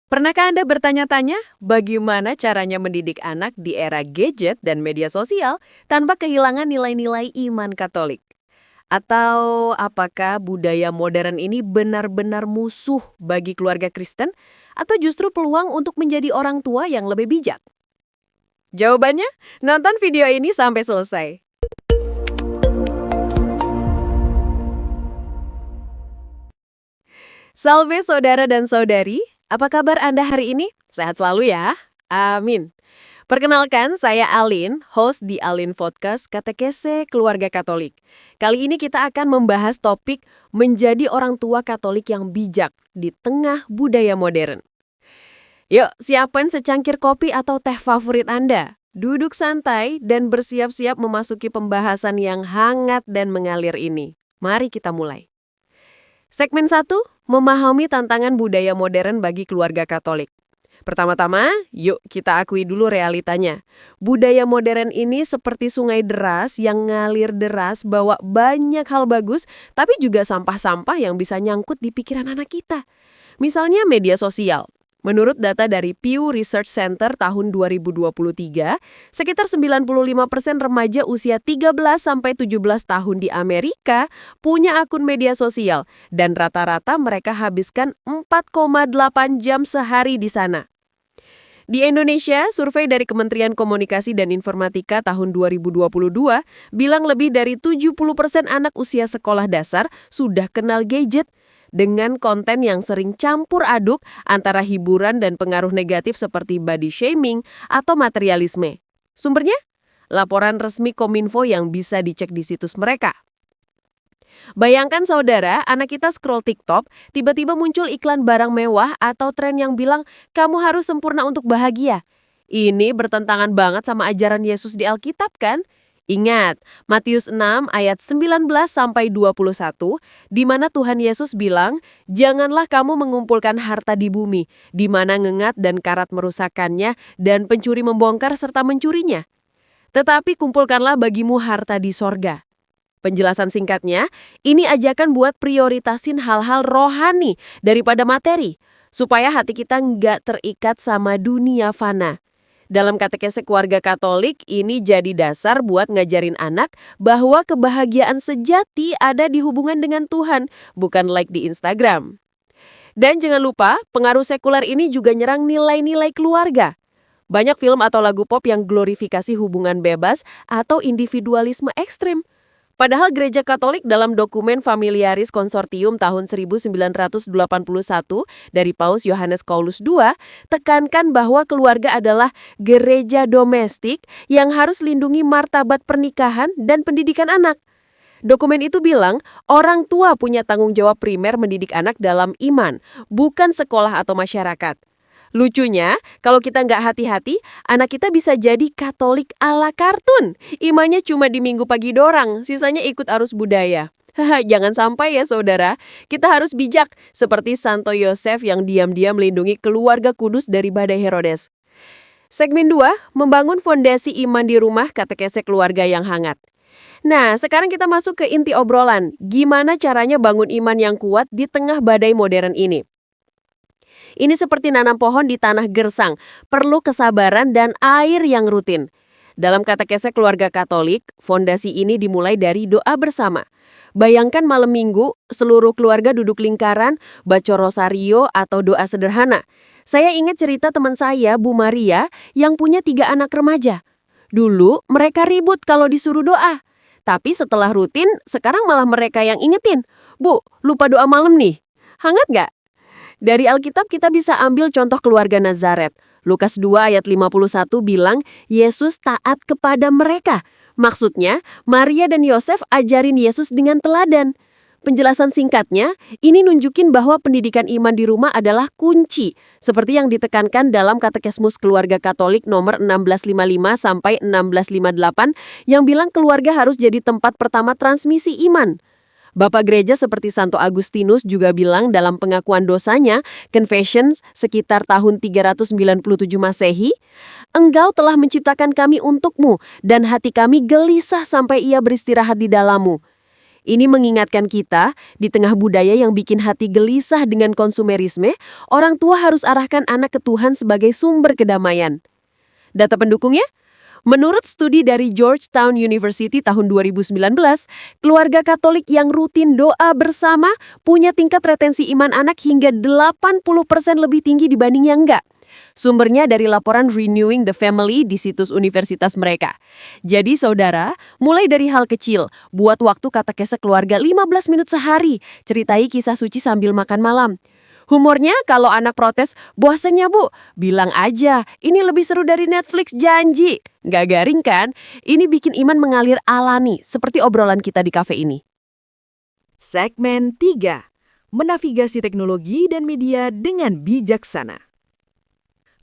Pernahkah Anda bertanya-tanya bagaimana caranya mendidik anak di era gadget dan media sosial tanpa kehilangan nilai-nilai iman Katolik? Atau apakah budaya modern ini benar-benar musuh bagi keluarga Kristen atau justru peluang untuk menjadi orang tua yang lebih bijak? Jawabannya, nonton video ini sampai selesai. Salve saudara dan saudari, apa kabar Anda hari ini? Sehat selalu ya? Amin. Perkenalkan, saya Alin, host di Alin Podcast Katekese Keluarga Katolik. Kali ini kita akan membahas topik menjadi orang tua Katolik yang bijak di tengah budaya modern. Yuk, siapkan secangkir kopi atau teh favorit Anda. Duduk santai dan bersiap-siap memasuki pembahasan yang hangat dan mengalir ini. Mari kita mulai. Segmen 1, memahami tantangan budaya modern bagi keluarga Katolik. Pertama-tama, yuk kita akui dulu realitanya. Budaya modern ini seperti sungai deras yang ngalir deras bawa banyak hal bagus, tapi juga sampah-sampah yang bisa nyangkut di pikiran anak kita. Misalnya media sosial. Menurut data dari Pew Research Center tahun 2023, sekitar 95% remaja usia 13-17 tahun di Amerika punya akun media sosial dan rata-rata mereka habiskan 4,8 jam sehari di sana. Di Indonesia, survei dari Kementerian Komunikasi dan Informatika tahun 2022 bilang lebih dari 70% anak usia sekolah dasar sudah kenal gadget dengan konten yang sering campur aduk antara hiburan dan pengaruh negatif seperti body shaming atau materialisme. Sumbernya? Laporan resmi Kominfo yang bisa dicek di situs mereka. Bayangkan saudara, anak kita scroll TikTok, tiba-tiba muncul iklan barang mewah atau tren yang bilang kamu harus sempurna untuk bahagia. Ini bertentangan banget sama ajaran Yesus di Alkitab kan? Ingat, Matius 6 ayat 19-21, di mana Tuhan Yesus bilang, janganlah kamu mengumpulkan harta di bumi, di mana ngengat dan karat merusakkannya, dan pencuri membongkar serta mencurinya. Tetapi kumpulkanlah bagimu harta di sorga. Penjelasan singkatnya, ini ajakan buat prioritasin hal-hal rohani daripada materi, supaya hati kita nggak terikat sama dunia fana. Dalam katekese keluarga Katolik, ini jadi dasar buat ngajarin anak bahwa kebahagiaan sejati ada di hubungan dengan Tuhan, bukan like di Instagram. Dan jangan lupa, pengaruh sekuler ini juga nyerang nilai-nilai keluarga. Banyak film atau lagu pop yang glorifikasi hubungan bebas atau individualisme ekstrim. Padahal Gereja Katolik dalam dokumen Familiaris Consortium tahun 1981 dari Paus Yohanes Paulus II tekankan bahwa keluarga adalah gereja domestik yang harus lindungi martabat pernikahan dan pendidikan anak. Dokumen itu bilang orang tua punya tanggung jawab primer mendidik anak dalam iman, bukan sekolah atau masyarakat. Lucunya, kalau kita nggak hati-hati, anak kita bisa jadi Katolik ala kartun. Imannya cuma di minggu pagi dorang, sisanya ikut arus budaya. Jangan sampai ya saudara, kita harus bijak seperti Santo Yosef yang diam-diam melindungi keluarga kudus dari badai Herodes. Segmen 2, membangun fondasi iman di rumah katekese keluarga yang hangat. Nah, sekarang kita masuk ke inti obrolan, gimana caranya bangun iman yang kuat di tengah badai modern ini. Ini seperti nanam pohon di tanah gersang, perlu kesabaran dan air yang rutin. Dalam katekese keluarga Katolik, fondasi ini dimulai dari doa bersama. Bayangkan malam minggu, seluruh keluarga duduk lingkaran, baca rosario atau doa sederhana. Saya ingat cerita teman saya, Bu Maria, yang punya 3 anak remaja. Dulu mereka ribut kalau disuruh doa. Tapi setelah rutin, sekarang malah mereka yang ingetin. Bu, lupa doa malam nih. Hangat nggak? Dari Alkitab kita bisa ambil contoh keluarga Nazaret. Lukas 2 ayat 51 bilang, Yesus taat kepada mereka. Maksudnya, Maria dan Yosef ajarin Yesus dengan teladan. Penjelasan singkatnya, ini nunjukin bahwa pendidikan iman di rumah adalah kunci, seperti yang ditekankan dalam Katekismus Keluarga Katolik nomor 1655 sampai 1658 yang bilang keluarga harus jadi tempat pertama transmisi iman. Bapak gereja seperti Santo Agustinus juga bilang dalam pengakuan dosanya, Confessions sekitar tahun 397 Masehi, Engkau telah menciptakan kami untukmu dan hati kami gelisah sampai ia beristirahat di dalammu. Ini mengingatkan kita, di tengah budaya yang bikin hati gelisah dengan konsumerisme, orang tua harus arahkan anak ke Tuhan sebagai sumber kedamaian. Data pendukungnya? Menurut studi dari Georgetown University tahun 2019, keluarga Katolik yang rutin doa bersama punya tingkat retensi iman anak hingga 80% lebih tinggi dibanding yang enggak. Sumbernya dari laporan Renewing the Family di situs universitas mereka. Jadi saudara, mulai dari hal kecil, buat waktu katekese keluarga 15 menit sehari, ceritai kisah suci sambil makan malam. Humornya kalau anak protes, bosannya bu, bilang aja, ini lebih seru dari Netflix janji. Nggak garing kan? Ini bikin iman mengalir alami, seperti obrolan kita di kafe ini. Segmen 3. Menavigasi teknologi dan media dengan bijaksana.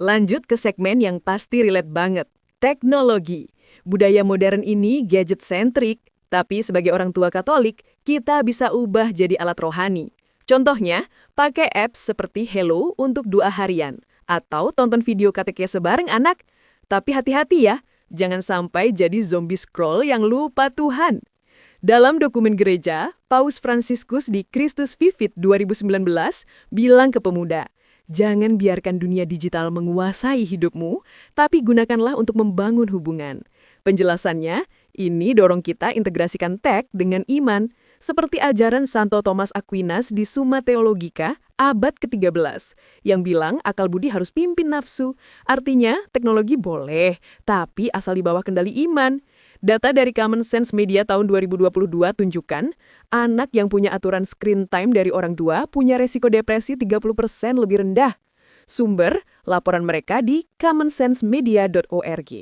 Lanjut ke segmen yang pasti relate banget, teknologi. Budaya modern ini gadget-centric, tapi sebagai orang tua Katolik, kita bisa ubah jadi alat rohani. Contohnya, pakai apps seperti Hello untuk doa harian, atau tonton video katekese bareng anak. Tapi hati-hati ya, jangan sampai jadi zombie scroll yang lupa Tuhan. Dalam dokumen gereja, Paus Fransiskus di Christus Vivit 2019 bilang ke pemuda, jangan biarkan dunia digital menguasai hidupmu, tapi gunakanlah untuk membangun hubungan. Penjelasannya, ini dorong kita integrasikan tech dengan iman, seperti ajaran Santo Thomas Aquinas di Summa Theologica abad ke-13, yang bilang akal budi harus pimpin nafsu. Artinya, teknologi boleh, tapi asal di bawah kendali iman. Data dari Common Sense Media tahun 2022 tunjukkan, anak yang punya aturan screen time dari orang tua punya resiko depresi 30% lebih rendah. Sumber, laporan mereka di commonsensemedia.org.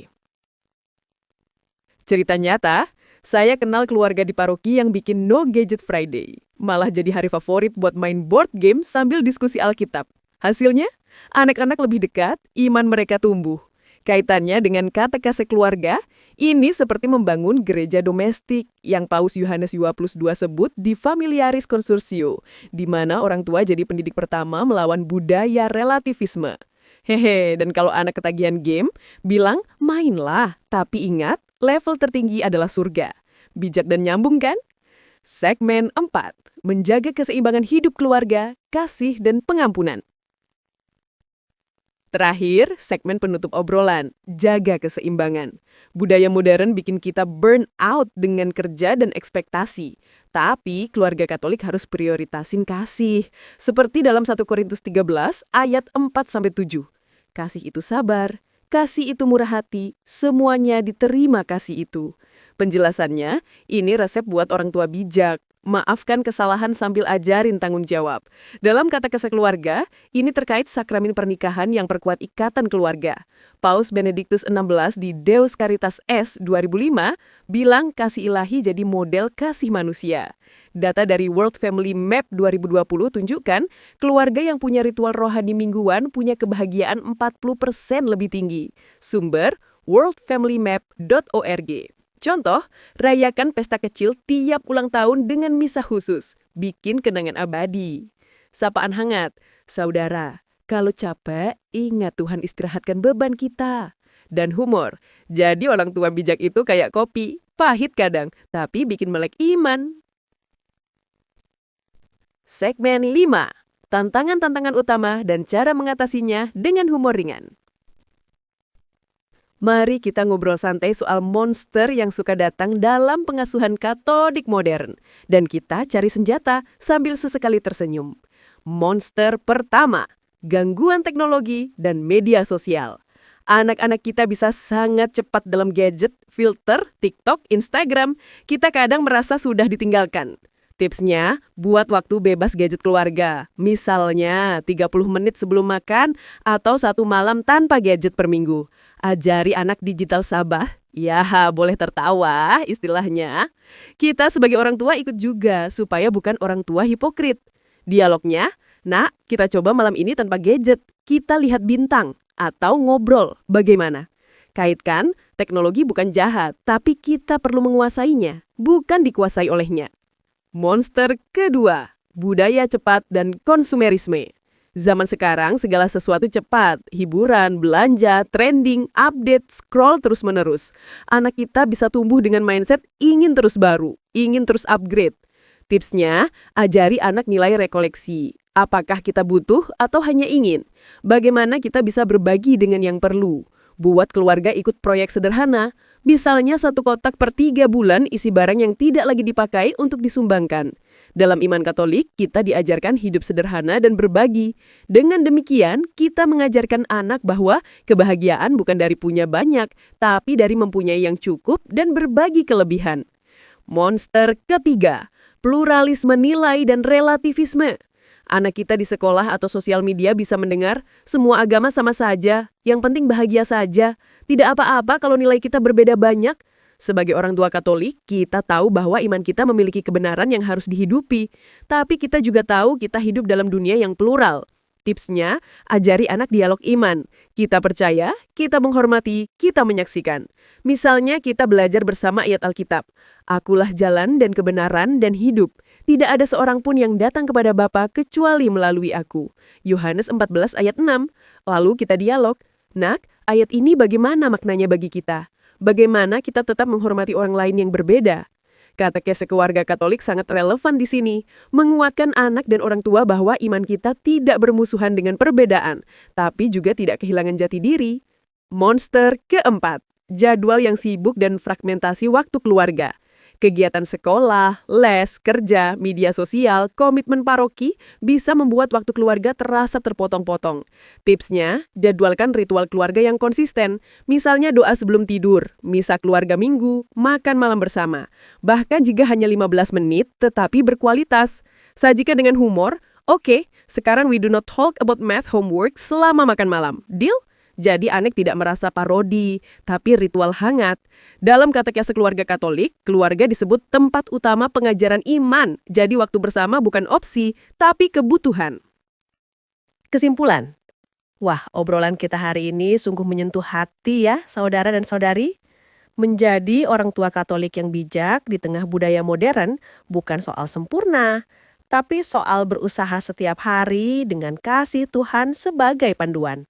Cerita nyata, saya kenal keluarga di paroki yang bikin No Gadget Friday. Malah jadi hari favorit buat main board game sambil diskusi Alkitab. Hasilnya, anak-anak lebih dekat, iman mereka tumbuh. Kaitannya dengan katekese keluarga, ini seperti membangun gereja domestik yang Paus Yohanes Paulus II sebut di Familiaris Consortio, di mana orang tua jadi pendidik pertama melawan budaya relativisme. Hehe, dan kalau anak ketagihan game, bilang mainlah, tapi ingat, level tertinggi adalah surga. Bijak dan nyambung kan? Segmen 4. Menjaga keseimbangan hidup keluarga, kasih, dan pengampunan. Terakhir, segmen penutup obrolan, jaga keseimbangan. Budaya modern bikin kita burn out dengan kerja dan ekspektasi. Tapi keluarga Katolik harus prioritasin kasih. Seperti dalam 1 Korintus 13 ayat 4-7. Kasih itu sabar, kasih itu murah hati, semuanya diterima kasih itu. Penjelasannya, ini resep buat orang tua bijak. Maafkan kesalahan sambil ajarin tanggung jawab. Dalam katekese keluarga, ini terkait sakramen pernikahan yang perkuat ikatan keluarga. Paus Benedictus XVI di Deus Caritas S 2005 bilang kasih ilahi jadi model kasih manusia. Data dari World Family Map 2020 tunjukkan keluarga yang punya ritual rohani mingguan punya kebahagiaan 40% lebih tinggi. Sumber worldfamilymap.org. Contoh, rayakan pesta kecil tiap ulang tahun dengan misa khusus, bikin kenangan abadi. Sapaan hangat, saudara, kalau capek, ingat Tuhan istirahatkan beban kita. Dan humor, jadi orang tua bijak itu kayak kopi, pahit kadang, tapi bikin melek iman. Segmen 5. Tantangan-tantangan utama dan cara mengatasinya dengan humor ringan. Mari kita ngobrol santai soal monster yang suka datang dalam pengasuhan Katolik modern. Dan kita cari senjata sambil sesekali tersenyum. Monster pertama, gangguan teknologi dan media sosial. Anak-anak kita bisa sangat cepat dalam gadget, filter, TikTok, Instagram. Kita kadang merasa sudah ditinggalkan. Tipsnya, buat waktu bebas gadget keluarga. Misalnya, 30 menit sebelum makan atau 1 malam tanpa gadget per minggu. Ajari anak digital sabah. Ya, boleh tertawa istilahnya. Kita sebagai orang tua ikut juga supaya bukan orang tua hipokrit. Dialognya, nak, kita coba malam ini tanpa gadget. Kita lihat bintang atau ngobrol. Bagaimana? Kaitkan, teknologi bukan jahat, tapi kita perlu menguasainya, bukan dikuasai olehnya. Monster kedua, budaya cepat dan konsumerisme. Zaman sekarang segala sesuatu cepat, hiburan, belanja, trending, update, scroll terus-menerus. Anak kita bisa tumbuh dengan mindset ingin terus baru, ingin terus upgrade. Tipsnya, ajari anak nilai rekoleksi. Apakah kita butuh atau hanya ingin? Bagaimana kita bisa berbagi dengan yang perlu? Buat keluarga ikut proyek sederhana. Misalnya 1 kotak per 3 bulan isi barang yang tidak lagi dipakai untuk disumbangkan. Dalam iman Katolik, kita diajarkan hidup sederhana dan berbagi. Dengan demikian, kita mengajarkan anak bahwa kebahagiaan bukan dari punya banyak, tapi dari mempunyai yang cukup dan berbagi kelebihan. Monster ketiga, pluralisme nilai dan relativisme. Anak kita di sekolah atau sosial media bisa mendengar, semua agama sama saja, yang penting bahagia saja. Tidak apa-apa kalau nilai kita berbeda banyak. Sebagai orang tua Katolik, kita tahu bahwa iman kita memiliki kebenaran yang harus dihidupi. Tapi kita juga tahu kita hidup dalam dunia yang plural. Tipsnya, ajari anak dialog iman. Kita percaya, kita menghormati, kita menyaksikan. Misalnya kita belajar bersama ayat Alkitab. Akulah jalan dan kebenaran dan hidup. Tidak ada seorang pun yang datang kepada Bapa kecuali melalui aku. Yohanes 14 ayat 6. Lalu kita dialog. Nak, ayat ini bagaimana maknanya bagi kita? Bagaimana kita tetap menghormati orang lain yang berbeda? Katekese keluarga Katolik sangat relevan di sini, menguatkan anak dan orang tua bahwa iman kita tidak bermusuhan dengan perbedaan, tapi juga tidak kehilangan jati diri. Monster keempat, jadwal yang sibuk dan fragmentasi waktu keluarga. Kegiatan sekolah, les, kerja, media sosial, komitmen paroki bisa membuat waktu keluarga terasa terpotong-potong. Tipsnya, jadwalkan ritual keluarga yang konsisten. Misalnya doa sebelum tidur, misa keluarga minggu, makan malam bersama. Bahkan jika hanya 15 menit, tetapi berkualitas. Sajikan dengan humor, oke, sekarang we do not talk about math homework selama makan malam. Deal? Jadi anak tidak merasa parodi, tapi ritual hangat. Dalam katekese keluarga Katolik, keluarga disebut tempat utama pengajaran iman. Jadi waktu bersama bukan opsi, tapi kebutuhan. Kesimpulan. Wah, obrolan kita hari ini sungguh menyentuh hati ya, saudara dan saudari. Menjadi orang tua Katolik yang bijak di tengah budaya modern bukan soal sempurna, tapi soal berusaha setiap hari dengan kasih Tuhan sebagai panduan.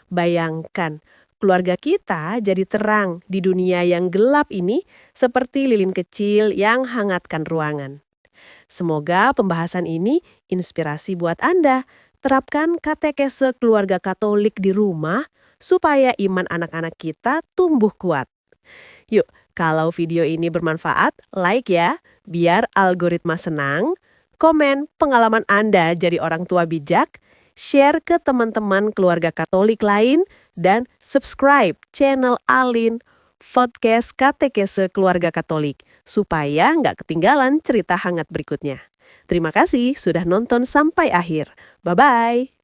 Bayangkan, keluarga kita jadi terang di dunia yang gelap ini seperti lilin kecil yang hangatkan ruangan. Semoga pembahasan ini inspirasi buat Anda. Terapkan katekese keluarga Katolik di rumah supaya iman anak-anak kita tumbuh kuat. Yuk, kalau video ini bermanfaat, like ya, biar algoritma senang. Komen pengalaman Anda jadi orang tua bijak. Share ke teman-teman keluarga Katolik lain, dan subscribe channel Alin, podcast Katekese Keluarga Katolik, supaya nggak ketinggalan cerita hangat berikutnya. Terima kasih sudah nonton sampai akhir. Bye-bye!